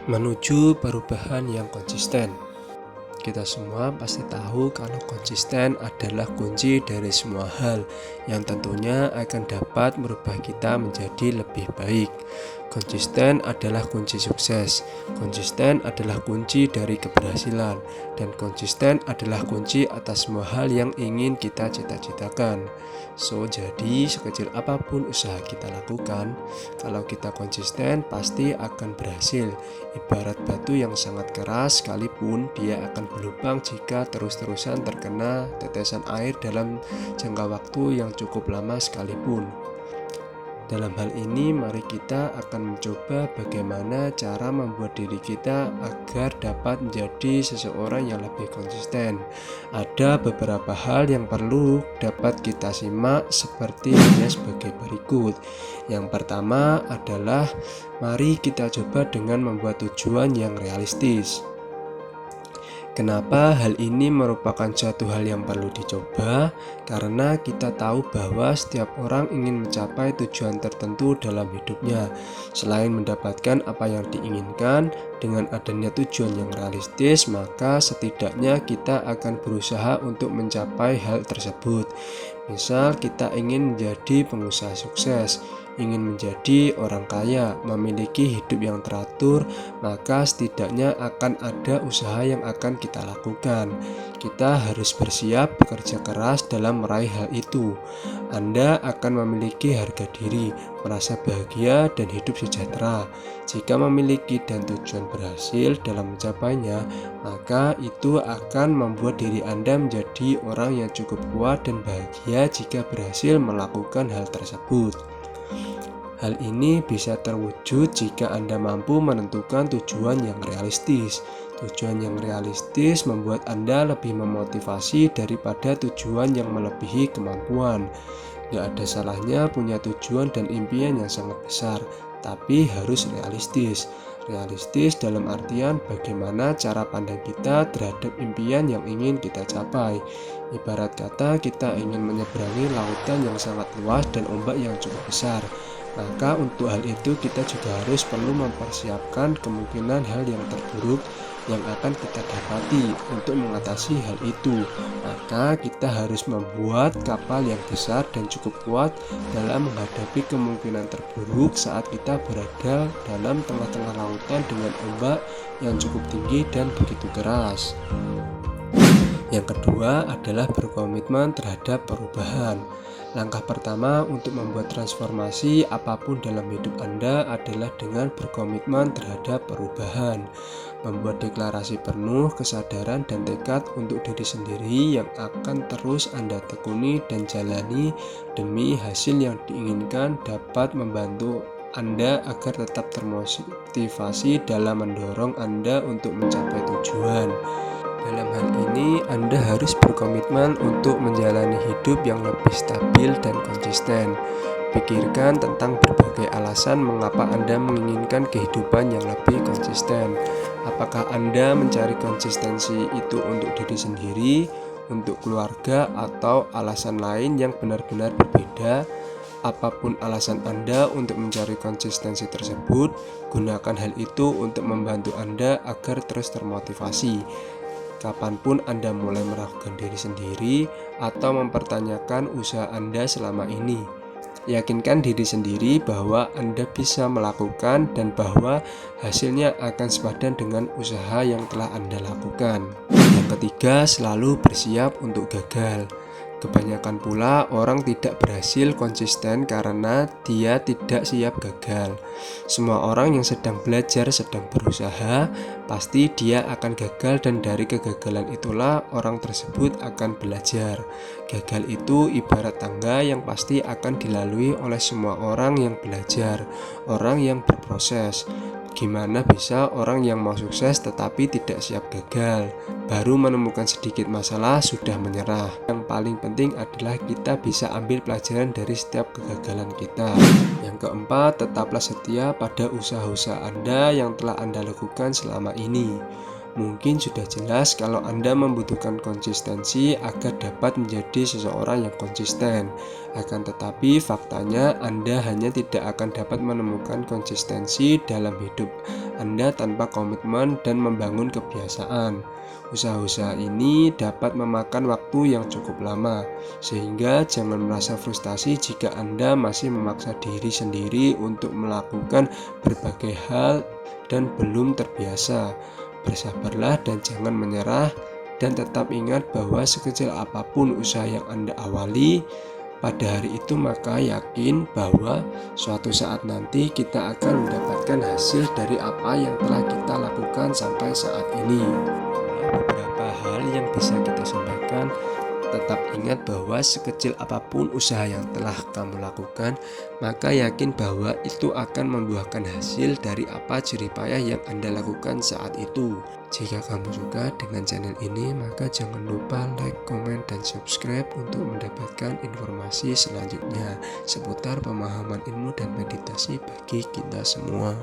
Menuju perubahan yang konsisten. Kita semua pasti tahu kalau konsisten adalah kunci dari semua hal yang tentunya akan dapat merubah kita menjadi lebih baik. Konsisten adalah kunci sukses. Konsisten adalah kunci dari keberhasilan, dan konsisten adalah kunci atas semua hal yang ingin kita cita-citakan. Jadi sekecil apapun usaha kita lakukan, kalau kita konsisten pasti akan berhasil. Ibarat batu yang sangat keras, sekalipun dia akan berlubang jika terus-terusan terkena tetesan air dalam jangka waktu yang cukup lama sekalipun. Dalam hal ini, mari kita akan mencoba bagaimana cara membuat diri kita agar dapat menjadi seseorang yang lebih konsisten. Ada beberapa hal yang perlu dapat kita simak seperti sebagai berikut. Yang pertama adalah mari kita coba dengan membuat tujuan yang realistis. Kenapa hal ini merupakan suatu hal yang perlu dicoba? Karena kita tahu bahwa setiap orang ingin mencapai tujuan tertentu dalam hidupnya. Selain mendapatkan apa yang diinginkan, dengan adanya tujuan yang realistis, maka setidaknya kita akan berusaha untuk mencapai hal tersebut. Misal kita ingin menjadi pengusaha sukses, ingin menjadi orang kaya, memiliki hidup yang teratur, maka setidaknya akan ada usaha yang akan kita lakukan. Kita harus bersiap bekerja keras dalam meraih hal itu. Anda akan memiliki harga diri, merasa bahagia dan hidup sejahtera. Jika memiliki dan tujuan berhasil dalam mencapainya, maka itu akan membuat diri Anda menjadi orang yang cukup kuat dan bahagia jika berhasil melakukan hal tersebut. Hal ini bisa terwujud jika Anda mampu menentukan tujuan yang realistis. Tujuan yang realistis membuat Anda lebih memotivasi daripada tujuan yang melebihi kemampuan. Gak ada salahnya punya tujuan dan impian yang sangat besar, tapi harus realistis. Realistis dalam artian bagaimana cara pandang kita terhadap impian yang ingin kita capai. Ibarat kata kita ingin menyeberangi lautan yang sangat luas dan ombak yang cukup besar. Maka untuk hal itu kita juga harus perlu mempersiapkan kemungkinan hal yang terburuk yang akan kita dapati. Untuk mengatasi hal itu, maka kita harus membuat kapal yang besar dan cukup kuat dalam menghadapi kemungkinan terburuk saat kita berada dalam tengah-tengah lautan dengan ombak yang cukup tinggi dan begitu keras. Yang kedua adalah berkomitmen terhadap perubahan. Langkah pertama untuk membuat transformasi apapun dalam hidup Anda adalah dengan berkomitmen terhadap perubahan. Membuat deklarasi penuh kesadaran dan tekad untuk diri sendiri yang akan terus Anda tekuni dan jalani demi hasil yang diinginkan dapat membantu Anda agar tetap termotivasi dalam mendorong Anda untuk mencapai tujuan. Dalam hal ini, Anda harus berkomitmen untuk menjalani hidup yang lebih stabil dan konsisten. Pikirkan tentang berbagai alasan mengapa Anda menginginkan kehidupan yang lebih konsisten. Apakah Anda mencari konsistensi itu untuk diri sendiri, untuk keluarga, atau alasan lain yang benar-benar berbeda? Apapun alasan Anda untuk mencari konsistensi tersebut, gunakan hal itu untuk membantu Anda agar terus termotivasi. Kapanpun Anda mulai meragukan diri sendiri atau mempertanyakan usaha Anda selama ini, yakinkan diri sendiri bahwa Anda bisa melakukan dan bahwa hasilnya akan sepadan dengan usaha yang telah Anda lakukan. Yang ketiga, selalu bersiap untuk gagal. Kebanyakan pula orang tidak berhasil konsisten karena dia tidak siap gagal. Semua orang yang sedang belajar, sedang berusaha, pasti dia akan gagal, dan dari kegagalan itulah orang tersebut akan belajar. Gagal itu ibarat tangga yang pasti akan dilalui oleh semua orang yang belajar, orang yang berproses. Gimana bisa orang yang mau sukses tetapi tidak siap gagal? Baru menemukan sedikit masalah sudah menyerah. Yang paling penting adalah kita bisa ambil pelajaran dari setiap kegagalan kita. Yang keempat, tetaplah setia pada usaha-usaha Anda yang telah Anda lakukan selama ini. Mungkin sudah jelas kalau Anda membutuhkan konsistensi agar dapat menjadi seseorang yang konsisten. Akan tetapi faktanya Anda hanya tidak akan dapat menemukan konsistensi dalam hidup Anda tanpa komitmen dan membangun kebiasaan. Usaha-usaha ini dapat memakan waktu yang cukup lama, sehingga jangan merasa frustasi jika Anda masih memaksa diri sendiri untuk melakukan berbagai hal dan belum terbiasa. Bersabarlah dan jangan menyerah, dan tetap ingat bahwa sekecil apapun usaha yang Anda awali pada hari itu, maka yakin bahwa suatu saat nanti kita akan mendapatkan hasil dari apa yang telah kita lakukan sampai saat ini. Beberapa hal yang bisa kita sampaikan. Tetap ingat bahwa sekecil apapun usaha yang telah kamu lakukan, maka yakin bahwa itu akan membuahkan hasil dari apa jerih payah yang Anda lakukan saat itu. Jika kamu suka dengan channel ini, maka jangan lupa like, komen, dan subscribe untuk mendapatkan informasi selanjutnya seputar pemahaman ilmu dan meditasi bagi kita semua.